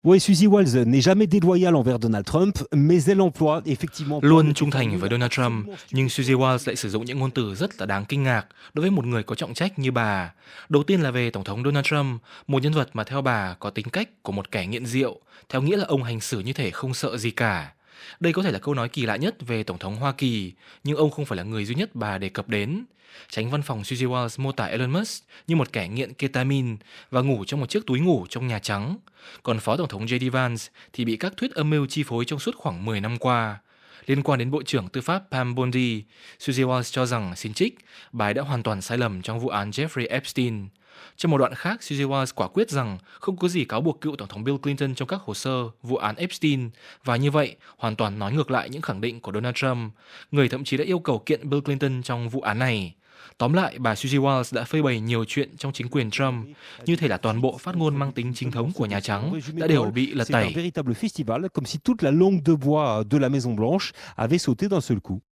Oui, Suzy Wiles n'est jamais déloyale envers Donald Trump, mais elle emploie effectivement Luôn trung thành với Donald Trump, nhưng Suzy Wiles lại sử dụng những ngôn từ rất là đáng kinh ngạc đối với một người có trọng trách như bà. Đầu tiên là về Tổng thống Donald Trump, một nhân vật mà theo bà có tính cách của một kẻ nghiện rượu, theo nghĩa là ông hành xử như thể không sợ gì cả. Đây có thể là câu nói kỳ lạ nhất về Tổng thống Hoa Kỳ, nhưng ông không phải là người duy nhất bà đề cập đến. Chánh văn phòng Suzy Wiles mô tả Elon Musk như một kẻ nghiện ketamine và ngủ trong một chiếc túi ngủ trong Nhà Trắng. Còn Phó Tổng thống JD Vance thì bị các thuyết âm mưu chi phối trong suốt khoảng 10 năm qua. Liên quan đến Bộ trưởng Tư pháp Pam Bondi, Suzy Wiles cho rằng, xin trích, bà ấy đã hoàn toàn sai lầm trong vụ án Jeffrey Epstein. Trong một đoạn khác, Suzy Wiles quả quyết rằng không có gì cáo buộc cựu Tổng thống Bill Clinton trong các hồ sơ vụ án Epstein, và như vậy hoàn toàn nói ngược lại những khẳng định của Donald Trump, người thậm chí đã yêu cầu kiện Bill Clinton trong vụ án này. Tóm lại, bà Suzy Wiles đã phơi bày nhiều chuyện trong chính quyền Trump, như thể là toàn bộ phát ngôn mang tính chính thống của Nhà Trắng đã đều bị lật c'est un tẩy. véritable festival, comme si toute la langue de bois de la Maison Blanche avait sauté d'un seul coup.